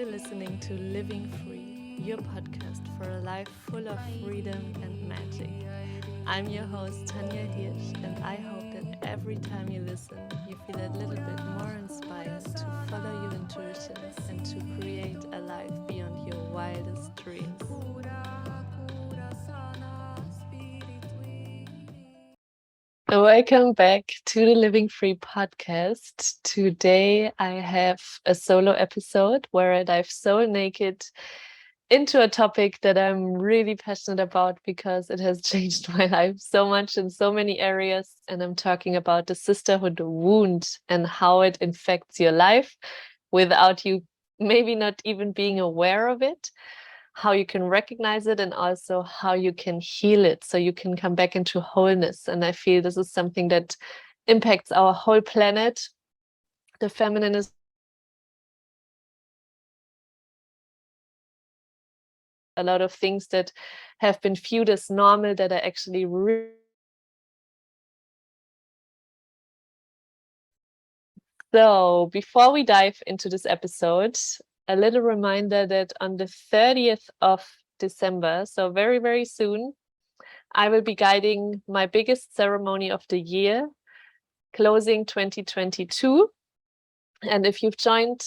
You're listening to Living Free, your podcast for a life full of freedom and magic. I'm your host, Tanja Hirsch, and I hope that every time you listen, you feel a little bit more inspired to follow your intuition and to create a life beyond your wildest dreams. Welcome back to the Living Free podcast. Today I have a solo episode where I dive so naked into a topic that I'm really passionate about because it has changed my life so much in so many areas. And I'm talking about the sisterhood wound and how it infects your life without you maybe not even being aware of it, how you can recognize it, and also how you can heal it so you can come back into wholeness. And I feel this is something that impacts our whole planet. The feminine is a lot of things that have been viewed as normal that are actually really. So before we dive into this episode, a little reminder that on the 30th of December, so very, very soon, I will be guiding my biggest ceremony of the year, closing 2022. And if you've joined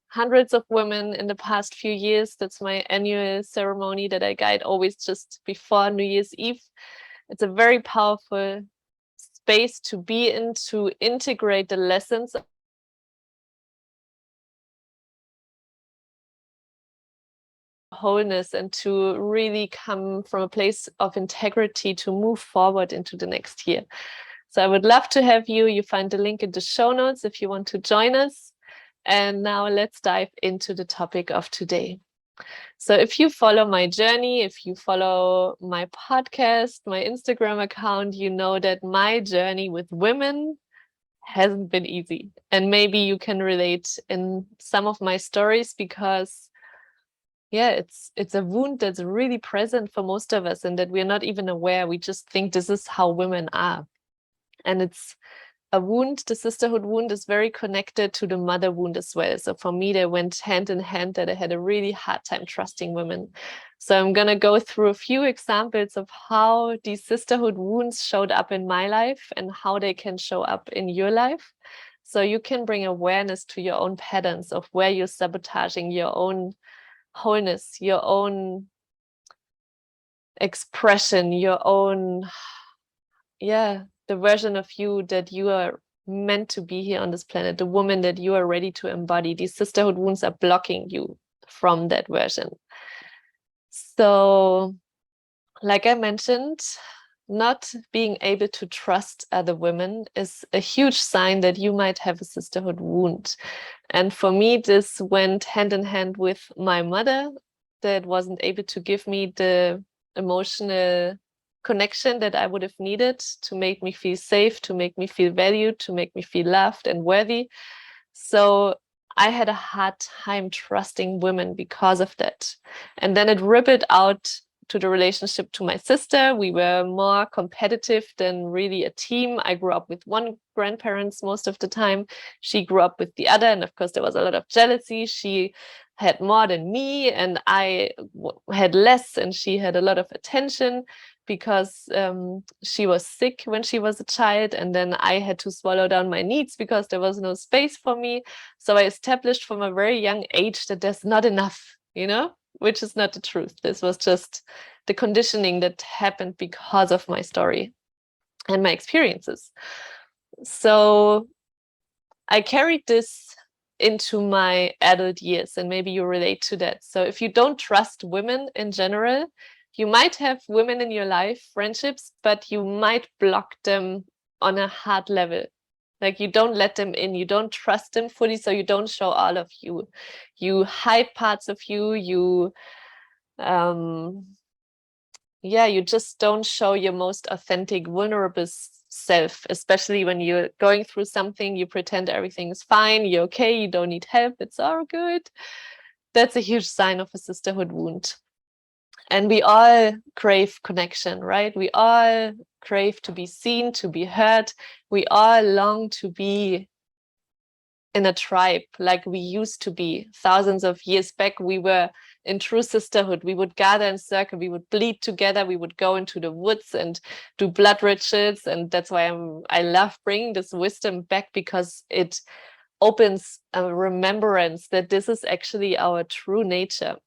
hundreds of women in the past few years, that's my annual ceremony that I guide always just before New Year's Eve. It's a very powerful space to be in, to integrate the lessons wholeness and to really come from a place of integrity to move forward into the next year. So I would love to have you. You find the link in the show notes if you want to join us. And now let's dive into the topic of today. So if you follow my journey, if you follow my podcast, my Instagram account, you know that my journey with women hasn't been easy. And maybe you can relate in some of my stories because it's a wound that's really present for most of us and that we're not even aware. We just think this is how women are. And it's a wound. The sisterhood wound is very connected to the mother wound as well. So for me, they went hand in hand, that I had a really hard time trusting women. So I'm going to go through a few examples of how these sisterhood wounds showed up in my life and how they can show up in your life. So you can bring awareness to your own patterns of where you're sabotaging your own wholeness, your own expression, your own, the version of you that you are meant to be here on this planet, the woman that you are ready to embody. These sisterhood wounds are blocking you from that version. So, like I mentioned, not being able to trust other women is a huge sign that you might have a sisterhood wound. And for me, this went hand in hand with my mother that wasn't able to give me the emotional connection that I would have needed to make me feel safe, to make me feel valued, to make me feel loved and worthy. So I had a hard time trusting women because of that. And then it rippled out to the relationship to my sister. We were more competitive than really a team. I grew up with one grandparents most of the time. She grew up with the other. And of course, there was a lot of jealousy. She had more than me and I had less, and she had a lot of attention because she was sick when she was a child, and then I had to swallow down my needs because there was no space for me. So I established from a very young age that there's not enough, which is not the truth. This was just the conditioning that happened because of my story and my experiences. So I carried this into my adult years, and maybe you relate to that. So if you don't trust women in general, you might have women in your life, friendships, but you might block them on a hard level. Like you don't let them in, you don't trust them fully, so you don't show all of you. You hide parts of you, you just don't show your most authentic, vulnerable self, especially when you're going through something. You pretend everything is fine, you're okay, you don't need help, it's all good. That's a huge sign of a sisterhood wound. And we all crave connection, right? We all crave to be seen, to be heard. We all long to be in a tribe like we used to be thousands of years back. We were in true sisterhood. We would gather in circle, we would bleed together, we would go into the woods and do blood rituals. And that's why I love bringing this wisdom back, because it opens a remembrance that this is actually our true nature.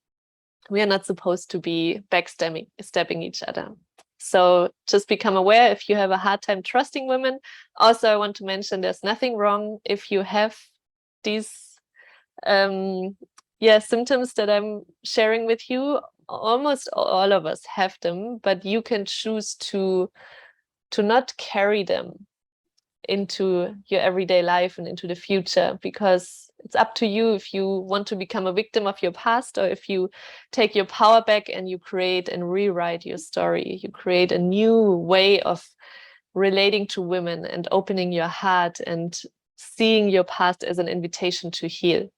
We are not supposed to be stabbing each other. So just become aware if you have a hard time trusting women. Also, I want to mention there's nothing wrong if you have these symptoms that I'm sharing with you. Almost all of us have them, but you can choose to not carry them into your everyday life and into the future, because it's up to you if you want to become a victim of your past, or if you take your power back and you create and rewrite your story. You create a new way of relating to women and opening your heart and seeing your past as an invitation to heal.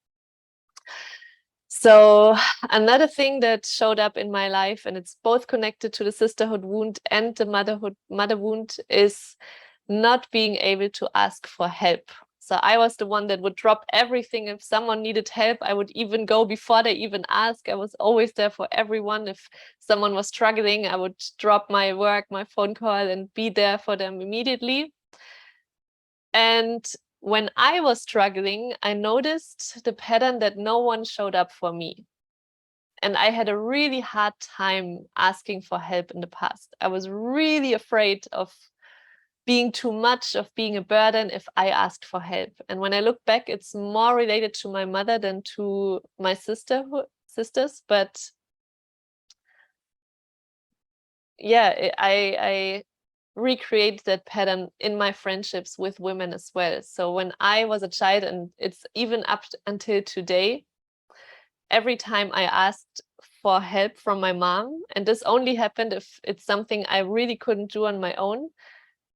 So another thing that showed up in my life, and it's both connected to the sisterhood wound and the mother wound, is not being able to ask for help. So I was the one that would drop everything. If someone needed help, I would even go before they even ask. I was always there for everyone. If someone was struggling, I would drop my work, my phone call, and be there for them immediately. And when I was struggling, I noticed the pattern that no one showed up for me. And I had a really hard time asking for help in the past. I was really afraid of being too much, of being a burden if I asked for help. And when I look back, it's more related to my mother than to my sisters. But yeah, I recreate that pattern in my friendships with women as well. So when I was a child, and it's even up until today, every time I asked for help from my mom, and this only happened if it's something I really couldn't do on my own,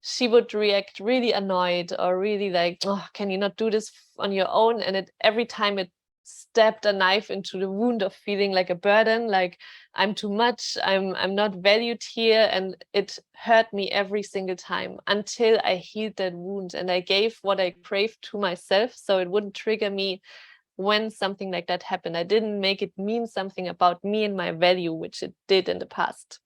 she would react really annoyed, or really like, oh, can you not do this on your own? And every time it stabbed a knife into the wound of feeling like a burden, like I'm too much, I'm not valued here. And it hurt me every single time until I healed that wound and I gave what I craved to myself, so it wouldn't trigger me when something like that happened. I didn't make it mean something about me and my value, which it did in the past.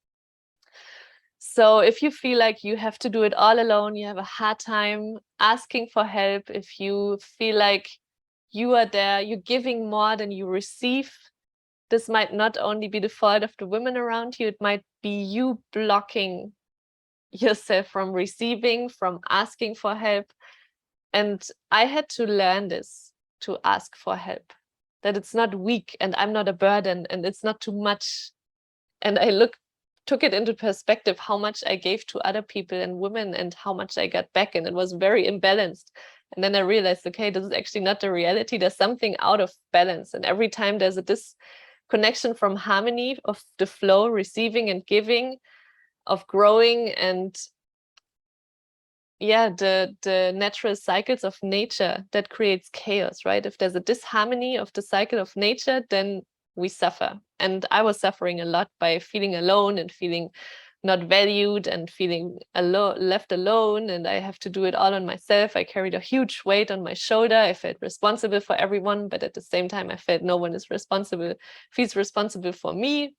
So if you feel like you have to do it all alone, you have a hard time asking for help, if you feel like you are there, you're giving more than you receive, this might not only be the fault of the women around you, it might be you blocking yourself from receiving, from asking for help. And I had to learn this, to ask for help, that it's not weak and I'm not a burden and it's not too much. And I took it into perspective how much I gave to other people and women and how much I got back, and it was very imbalanced. And then I realized, okay, this is actually not the reality. There's something out of balance, and every time there's a disconnection from harmony of the flow, receiving and giving, of growing, and the natural cycles of nature, that creates chaos, right? If there's a disharmony of the cycle of nature, then we suffer. And I was suffering a lot by feeling alone and feeling not valued and feeling left alone, and I have to do it all on myself. I carried a huge weight on my shoulder. I felt responsible for everyone, but at the same time I felt no one feels responsible for me.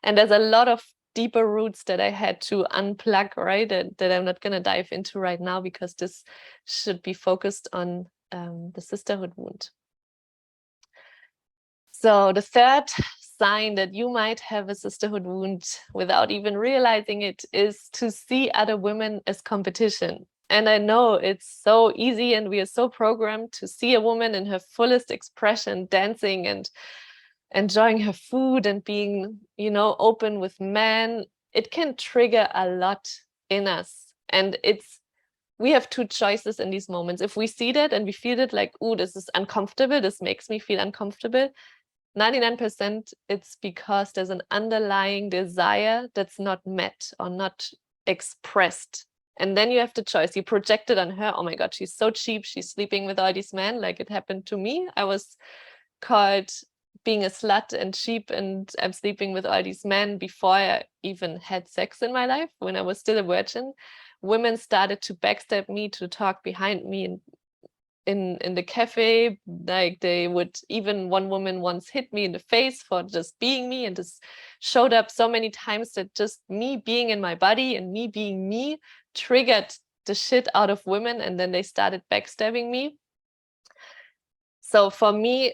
And there's a lot of deeper roots that I had to unplug, right? That I'm not going to dive into right now, because this should be focused on the sisterhood wound. So the third sign that you might have a sisterhood wound without even realizing it is to see other women as competition. And I know it's so easy, and we are so programmed to see a woman in her fullest expression, dancing and enjoying her food and being, open with men. It can trigger a lot in us. And we have two choices in these moments. If we see that and we feel it like, oh, this is uncomfortable, this makes me feel uncomfortable, 99% it's because there's an underlying desire that's not met or not expressed. And then you have the choice. You project it on her. Oh my God, she's so cheap. She's sleeping with all these men. Like it happened to me. I was called being a slut and cheap, and I'm sleeping with all these men before I even had sex in my life. When I was still a virgin, women started to backstab me, to talk behind me, and in the cafe, like they would, even one woman once hit me in the face for just being me, and this showed up so many times that just me being in my body and me being me triggered the shit out of women, and then they started backstabbing me. So for me,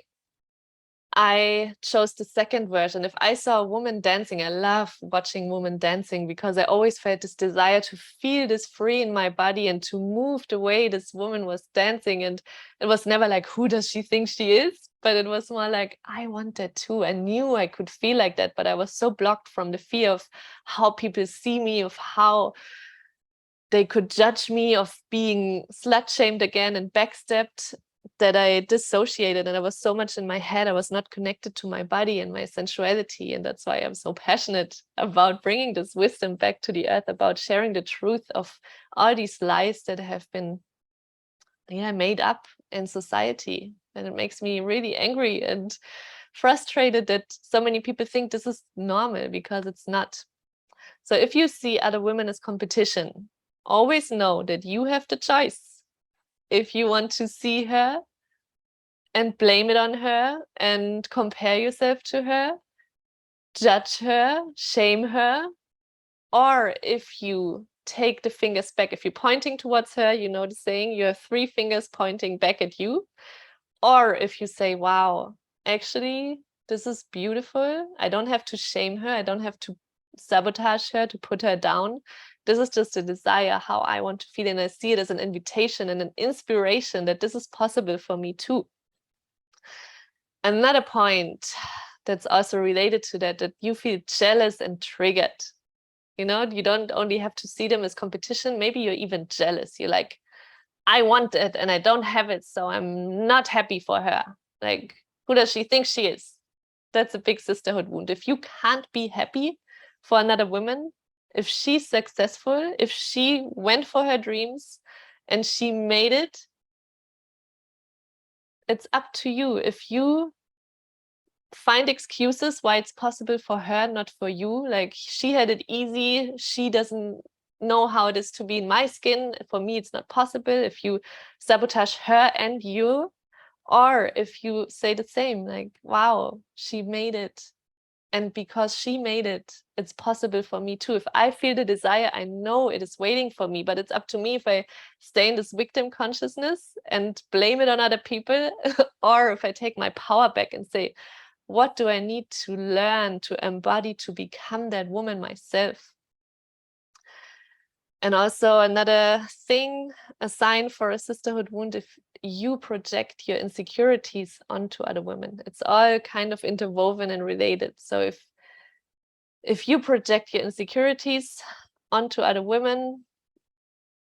I chose the second version. If I saw a woman dancing, I love watching women dancing because I always felt this desire to feel this free in my body and to move the way this woman was dancing. And it was never like, who does she think she is? But it was more like, I want that too. I knew I could feel like that, but I was so blocked from the fear of how people see me, of how they could judge me, of being slut shamed again and backstabbed, that I dissociated, and I was so much in my head. I was not connected to my body and my sensuality. And that's why I'm so passionate about bringing this wisdom back to the earth, about sharing the truth of all these lies that have been made up in society. And it makes me really angry and frustrated that so many people think this is normal, because it's not. So if you see other women as competition, always know that you have the choice. If you want to see her and blame it on her and compare yourself to her, judge her, shame her, or if you take the fingers back, if you're pointing towards her, you know the saying, you have three fingers pointing back at you. Or if you say, wow, actually, this is beautiful. I don't have to shame her. I don't have to sabotage her, to put her down. This is just a desire, how I want to feel. And I see it as an invitation and an inspiration that this is possible for me too. Another point that's also related to that, that you feel jealous and triggered. You know, you don't only have to see them as competition. Maybe you're even jealous. You're like, I want it and I don't have it, so I'm not happy for her. Like, who does she think she is? That's a big sisterhood wound. If you can't be happy for another woman, if she's successful, if she went for her dreams and she made it, it's up to you. If you find excuses why it's possible for her, not for you, like she had it easy, she doesn't know how it is to be in my skin, for me it's not possible. If you sabotage her and you, or if you say the same, like, wow, she made it, and because she made it, it's possible for me too. If I feel the desire, I know it is waiting for me, but it's up to me if I stay in this victim consciousness and blame it on other people, or if I take my power back and say, what do I need to learn to embody to become that woman myself? And also another thing, a sign for a sisterhood wound, if you project your insecurities onto other women. It's all kind of interwoven and related. So if you project your insecurities onto other women,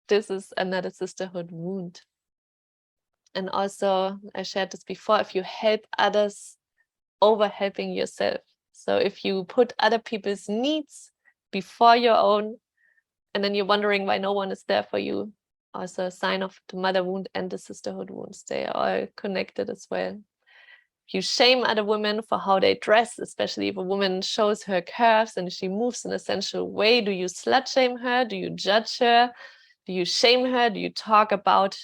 this is another sisterhood wound. And also, I shared this before, if you help others over helping yourself. So if you put other people's needs before your own, and then you're wondering why no one is there for you, also a sign of the mother wound and the sisterhood wounds. They are all connected as well. If you shame other women for how they dress, especially if a woman shows her curves and she moves in a sensual way, do you slut shame her? Do you judge her? Do you shame her? Do you talk about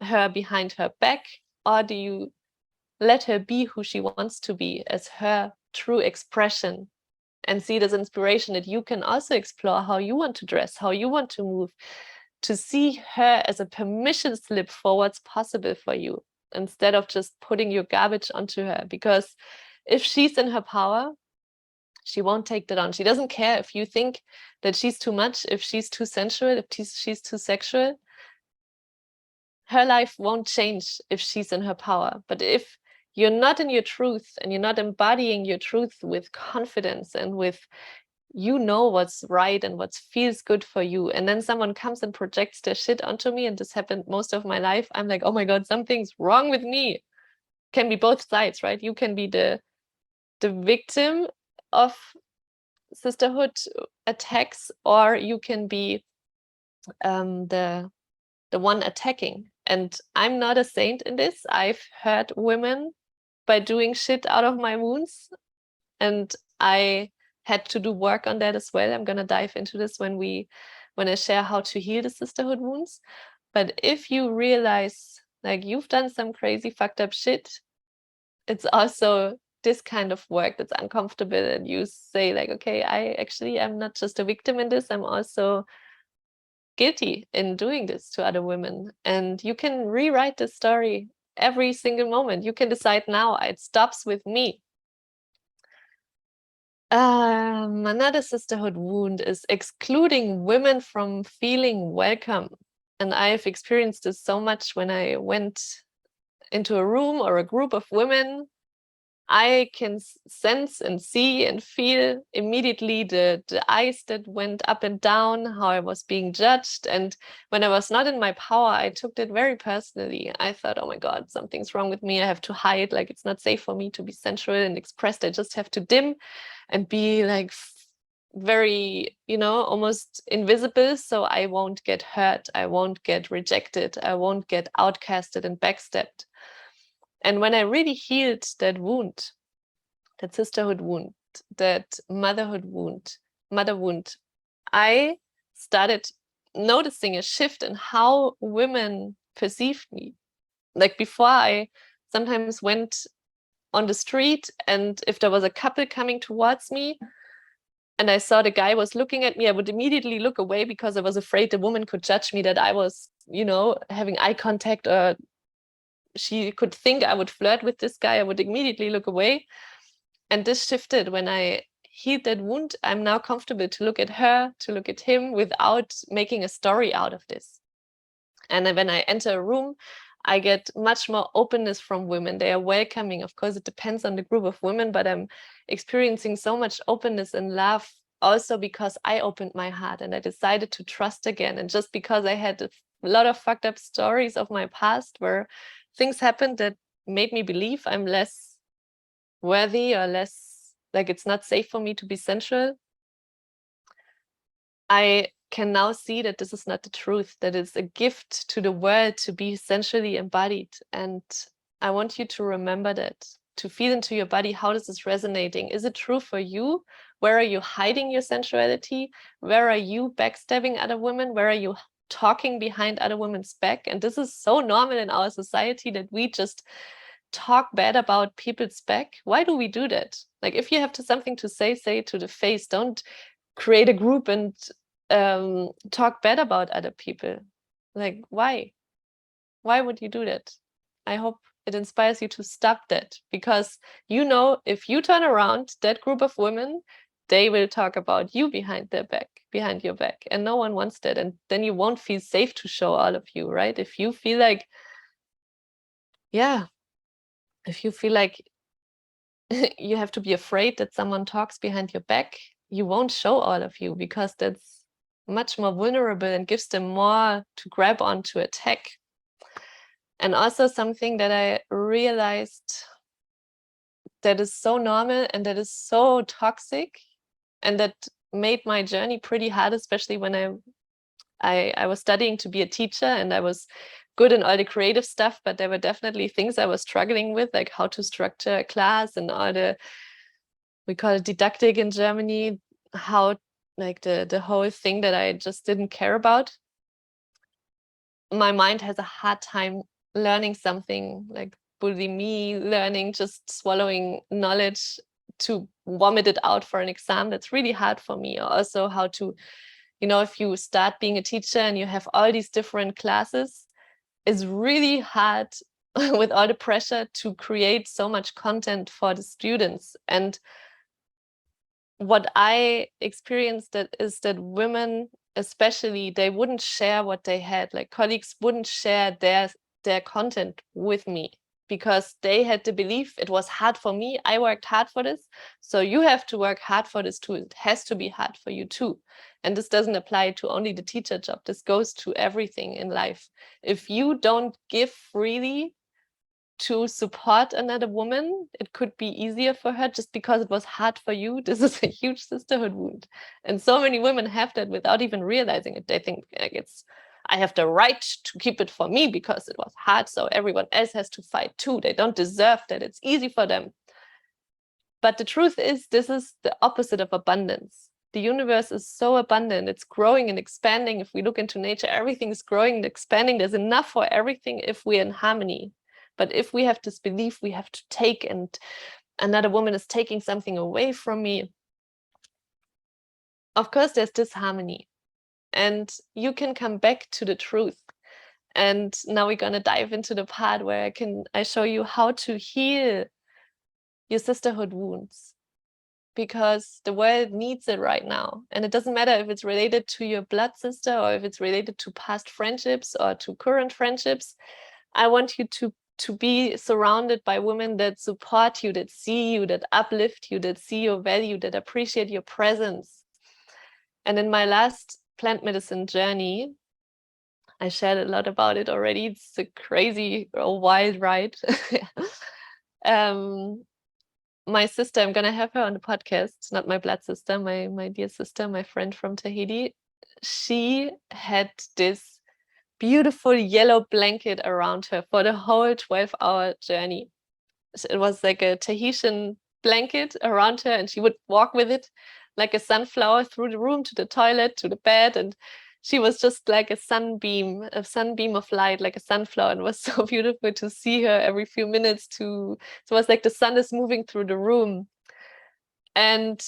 her behind her back? Or do you let her be who she wants to be as her true expression, and see it as inspiration that you can also explore how you want to dress, how you want to move, to see her as a permission slip for what's possible for you, instead of just putting your garbage onto her. Because if she's in her power, she won't take that on. She doesn't care if you think that she's too much, if she's too sensual, if she's too sexual. Her life won't change if she's in her power. But if you're not in your truth and you're not embodying your truth with confidence and with, you know, what's right and what feels good for you, and then someone comes and projects their shit onto me, and this happened most of my life, I'm like, oh my God, something's wrong with me. Can be both sides, right? You can be the victim of sisterhood attacks, or you can be the one attacking. And I'm not a saint in this. I've hurt women by doing shit out of my wounds, and I had to do work on that as well. I'm going to dive into this when I share how to heal the sisterhood wounds. But if you realize Like, you've done some crazy fucked up shit. It's also this kind of work that's uncomfortable, and you say like, okay, I actually am not just a victim in this, I'm also guilty in doing this to other women. And you can rewrite the story every single moment. You can decide now, it stops with me. Another sisterhood wound is excluding women from feeling welcome. And I've experienced this so much when I went into a room or a group of women. I can sense and see and feel immediately the eyes that went up and down, how I was being judged. And when I was not in my power, I took that very personally. I thought, oh my God, something's wrong with me. I have to hide, like it's not safe for me to be sensual and expressed. I just have to dim and be like very, almost invisible, so I won't get hurt, I won't get rejected, I won't get outcasted and backstabbed. And when I really healed that wound, that sisterhood wound, that mother wound, I started noticing a shift in how women perceived me. Like, before, I sometimes went on the street, and if there was a couple coming towards me and I saw the guy was looking at me, I would immediately look away because I was afraid the woman could judge me, that I was, having eye contact, or she could think I would flirt with this guy. I would immediately look away. And this shifted when I healed that wound. I'm now comfortable to look at her, to look at him, without making a story out of this. And then when I enter a room, I get much more openness from women. They are welcoming. Of course, it depends on the group of women, but I'm experiencing so much openness and love also because I opened my heart and I decided to trust again. And just because I had a lot of fucked up stories of my past where things happened that made me believe I'm less worthy or less, like it's not safe for me to be sensual, I can now see that this is not the truth, that it's a gift to the world to be sensually embodied. And I want you to remember that, to feel into your body, how this is resonating. Is it true for you? Where are you hiding your sensuality? Where are you backstabbing other women? Where are you talking behind other women's back? And this is so normal in our society that we just talk bad about people's back. Why do we do that? Like, if you have something to say it to the face. Don't create a group and talk bad about other people. Like, why would you do that? I hope it inspires you to stop that, because if you turn around, that group of women, they will talk about you behind your back, and no one wants that. And then you won't feel safe to show all of you, right? If you feel like you have to be afraid that someone talks behind your back, you won't show all of you, because that's much more vulnerable and gives them more to grab on, to attack. And also something that I realized that is so normal and that is so toxic, and that made my journey pretty hard, especially when I was studying to be a teacher, and I was good in all the creative stuff, but there were definitely things I was struggling with, like how to structure a class and all we call it didactic in Germany, how, like, the whole thing that I just didn't care about. My mind has a hard time learning something like bulimia, learning, just swallowing knowledge to vomit it out for an exam. That's really hard for me. Also, how to, if you start being a teacher and you have all these different classes, it's really hard with all the pressure to create so much content for the students. And what I experienced is that women, especially, they wouldn't share what they had. Like, colleagues wouldn't share their content with me, because they had the belief it was hard for me. I worked hard for this, so you have to work hard for this too. It has to be hard for you too. And this doesn't apply to only the teacher job. This goes to everything in life. If you don't give freely to support another woman, it could be easier for her just because it was hard for you. This is a huge sisterhood wound. And so many women have that without even realizing it. They think, like, I have the right to keep it for me because it was hard, so everyone else has to fight too. They don't deserve that. It's easy for them. But the truth is, this is the opposite of abundance. the universe is so abundant. It's growing and expanding. If we look into nature, everything is growing and expanding. There's enough for everything if we're in harmony. But if we have this belief we have to take, and another woman is taking something away from me, of course there's disharmony. And you can come back to the truth. And now we're going to dive into the part where I show you how to heal your sisterhood wounds, because the world needs it right now. And it doesn't matter if it's related to your blood sister or if it's related to past friendships or to current friendships. I want you to be surrounded by women that support you, that see you, that uplift you, that see your value, that appreciate your presence. And in my last plant medicine journey, I shared a lot about it already. It's a crazy, wild ride. My sister, I'm gonna have her on the podcast, not my blood sister, my dear sister, my friend from Tahiti. She had this beautiful yellow blanket around her for the whole 12-hour journey. It was like a Tahitian blanket around her, and she would walk with it like a sunflower through the room to the toilet, to the bed, and she was just like a sunbeam of light, like a sunflower. And it was so beautiful to see her every few minutes. So it was like the sun is moving through the room. And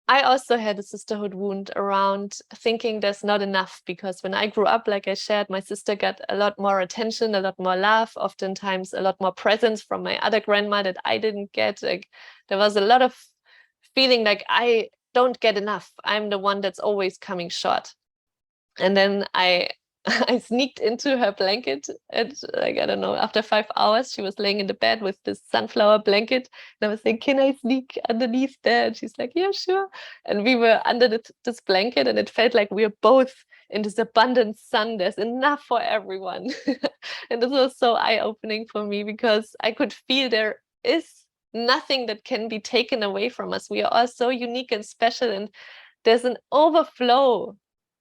I also had a sisterhood wound around thinking there's not enough, because when I grew up, like I shared, my sister got a lot more attention, a lot more love, oftentimes a lot more presence from my other grandma that I didn't get. Like, there was a lot of feeling like I don't get enough. I'm the one that's always coming short. And then I sneaked into her blanket, and like, I don't know, after 5 hours, she was laying in the bed with this sunflower blanket. And I was like, can I sneak underneath there? And she's like, yeah, sure. And we were under this blanket, and it felt like we were both in this abundant sun. There's enough for everyone. And this was so eye-opening for me, because I could feel there is nothing that can be taken away from us. We are all so unique and special, and there's an overflow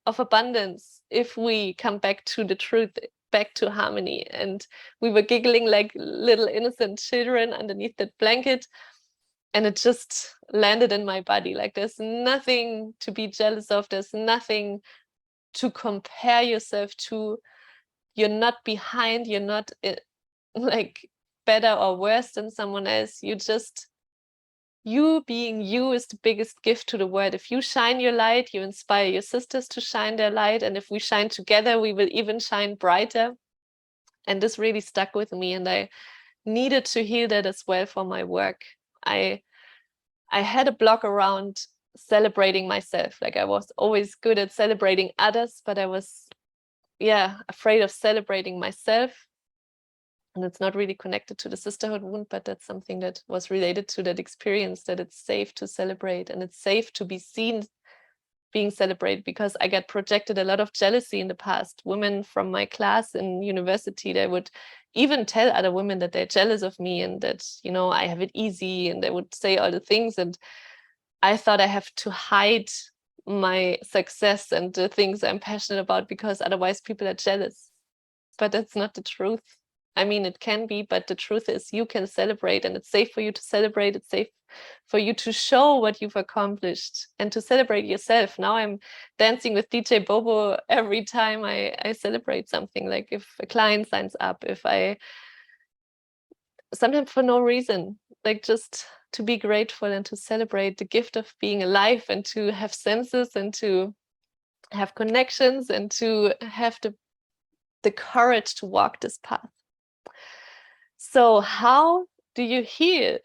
of abundance if we come back to the truth, back to harmony. And we were giggling like little innocent children underneath that blanket, and it just landed in my body. Like, there's nothing to be jealous of, there's nothing to compare yourself to. You're not behind, you're not like better or worse than someone else. You being you is the biggest gift to the world. If you shine your light, you inspire your sisters to shine their light. And if we shine together, we will even shine brighter. And this really stuck with me, and I needed to heal that as well for my work. I had a block around celebrating myself. Like, I was always good at celebrating others, but I was, afraid of celebrating myself. And it's not really connected to the sisterhood wound, but that's something that was related to that experience, that it's safe to celebrate and it's safe to be seen being celebrated, because I got projected a lot of jealousy in the past. Women from my class in university, they would even tell other women that they're jealous of me and that, I have it easy, and they would say all the things. And I thought I have to hide my success and the things I'm passionate about, because otherwise people are jealous. But that's not the truth. I mean, it can be, but the truth is you can celebrate, and it's safe for you to celebrate. It's safe for you to show what you've accomplished and to celebrate yourself. Now I'm dancing with DJ Bobo every time I celebrate something. Like, if a client signs up, sometimes for no reason, like just to be grateful and to celebrate the gift of being alive, and to have senses, and to have connections, and to have the courage to walk this path. So how do you heal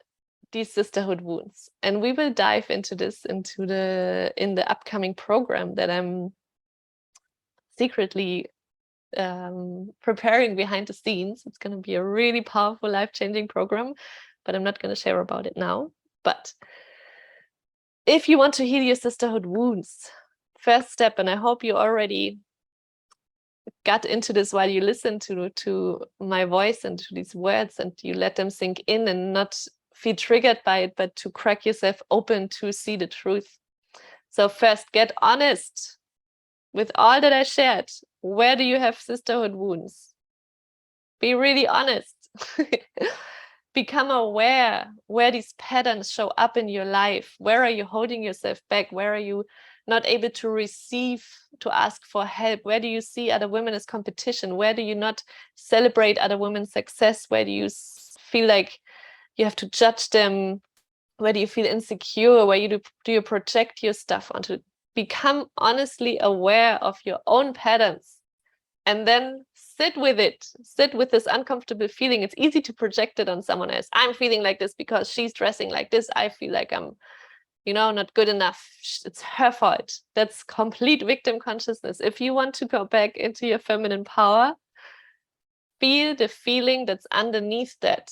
these sisterhood wounds? And we will dive into this in the upcoming program that I'm secretly preparing behind the scenes. It's going to be a really powerful, life-changing program, but I'm not going to share about it now. But if you want to heal your sisterhood wounds, first step, and I hope you already got into this while you listen to my voice and to these words, and you let them sink in and not feel triggered by it, but to crack yourself open to see the truth. So first, get honest with all that I shared. Where do you have sisterhood wounds? Be really honest. become aware where these patterns show up in your life. Where are you holding yourself back? Where are you not able to receive, to ask for help? Where do you see other women as competition? Where do you not celebrate other women's success? Where do you feel like you have to judge them? Where do you feel insecure? Where do you project your stuff onto? Become honestly aware of your own patterns, and then sit with it. Sit with this uncomfortable feeling. It's easy to project it on someone else. I'm feeling like this because she's dressing like this. I feel like I'm, not good enough. It's her fault. That's complete victim consciousness. If you want to go back into your feminine power, feel the feeling that's underneath that.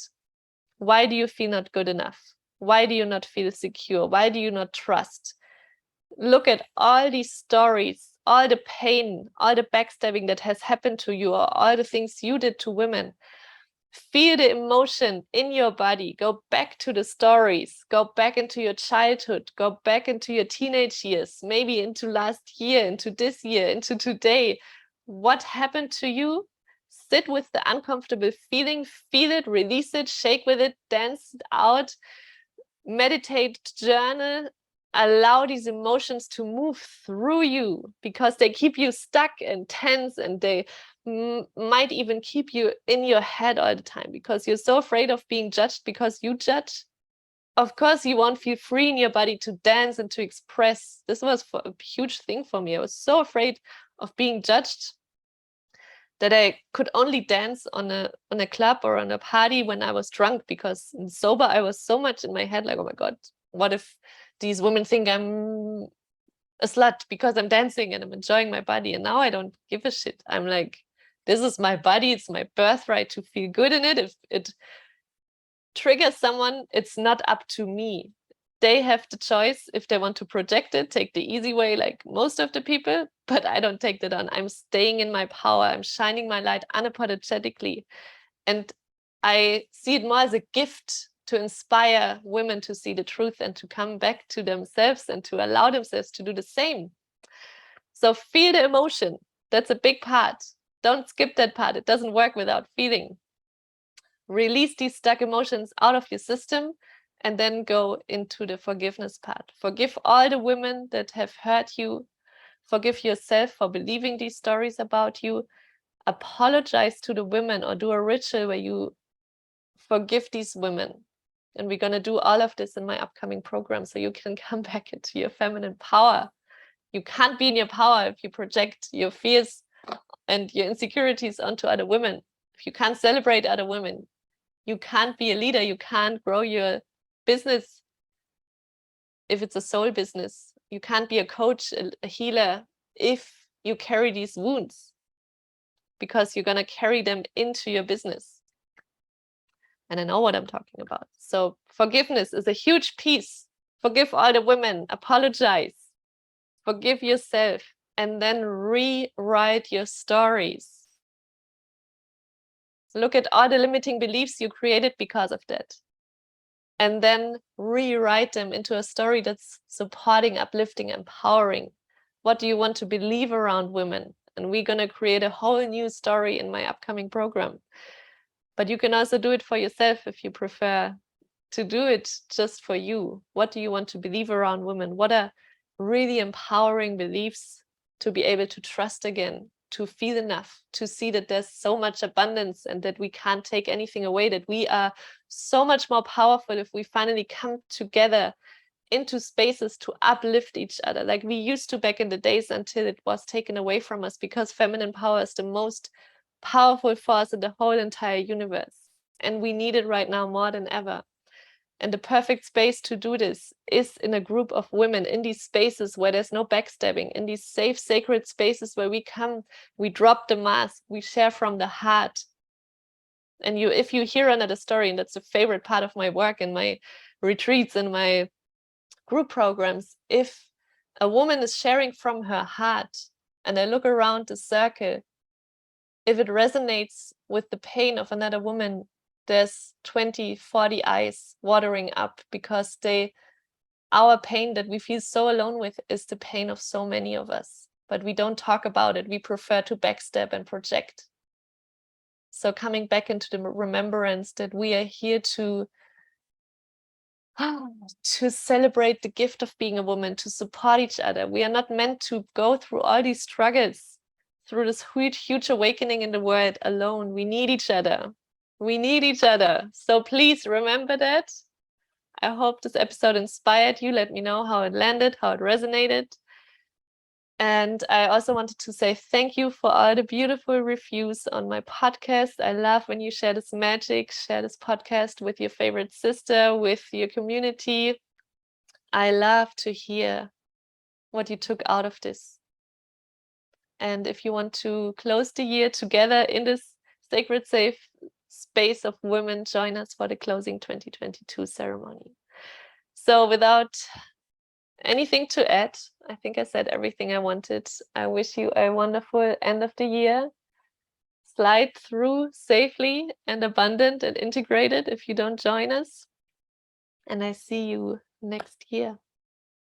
Why do you feel not good enough? Why do you not feel secure? Why do you not trust? Look at all these stories, all the pain, all the backstabbing that has happened to you, or all the things you did to women. Feel the emotion in your body. Go back to the stories. Go back into your childhood. Go back into your teenage years, maybe into last year, into this year, into today. What happened to you? Sit with the uncomfortable feeling, feel it, release it, shake with it, dance it out, meditate, journal, allow these emotions to move through you, because they keep you stuck and tense, and they might even keep you in your head all the time because you're so afraid of being judged because you judge. Of course, you won't feel free in your body to dance and to express. This was a huge thing for me. I was so afraid of being judged that I could only dance on a club or on a party when I was drunk, because sober I was so much in my head, like, oh my God, what if these women think I'm a slut because I'm dancing and I'm enjoying my body? And now I don't give a shit. I'm like, this is my body. It's my birthright to feel good in it. If it triggers someone, it's not up to me. They have the choice if they want to project it, take the easy way like most of the people, but I don't take that on. I'm staying in my power. I'm shining my light unapologetically. And I see it more as a gift to inspire women to see the truth and to come back to themselves and to allow themselves to do the same. So feel the emotion. That's a big part. Don't skip that part. It doesn't work without feeling. Release these stuck emotions out of your system, and then go into the forgiveness part. Forgive all the women that have hurt you. Forgive yourself for believing these stories about you. Apologize to the women, or do a ritual where you forgive these women. And we're going to do all of this in my upcoming program, so you can come back into your feminine power. You can't be in your power if you project your fears and your insecurities onto other women. If you can't celebrate other women, you can't be a leader. You can't grow your business if it's a soul business. You can't be a coach, a healer, if you carry these wounds, because you're going to carry them into your business. And I know what I'm talking about. So forgiveness is a huge piece. Forgive all the women, apologize, forgive yourself, and then rewrite your stories. Look at all the limiting beliefs you created because of that, and then rewrite them into a story that's supporting, uplifting, empowering. What do you want to believe around women? And we're going to create a whole new story in my upcoming program. But you can also do it for yourself if you prefer to do it just for you. What do you want to believe around women? What are really empowering beliefs to be able to trust again, to feel enough, to see that there's so much abundance and that we can't take anything away, that we are so much more powerful if we finally come together into spaces to uplift each other, like we used to back in the days, until it was taken away from us, because feminine power is the most powerful force in the whole entire universe. And we need it right now more than ever. And the perfect space to do this is in a group of women, in these spaces where there's no backstabbing, in these safe, sacred spaces where we come, we drop the mask, we share from the heart. And if you hear another story, and that's the favorite part of my work and my retreats and my group programs, if a woman is sharing from her heart and I look around the circle, if it resonates with the pain of another woman, there's 20, 40 eyes watering up, because our pain that we feel so alone with is the pain of so many of us, but we don't talk about it. We prefer to backstab and project. So coming back into the remembrance that we are here to celebrate the gift of being a woman, to support each other. We are not meant to go through all these struggles, through this huge awakening in the world alone. We need each other. We need each other. So please remember that. I hope this episode inspired you. Let me know how it landed, how it resonated. And I also wanted to say thank you for all the beautiful reviews on my podcast. I love when you share this magic, share this podcast with your favorite sister, with your community. I love to hear what you took out of this. And if you want to close the year together in this sacred, safe space of women, join us for the closing 2022 ceremony. So without anything to add, I think I said everything I wanted. I wish you a wonderful end of the year. Slide through safely and abundant and integrated if you don't join us. And I see you next year.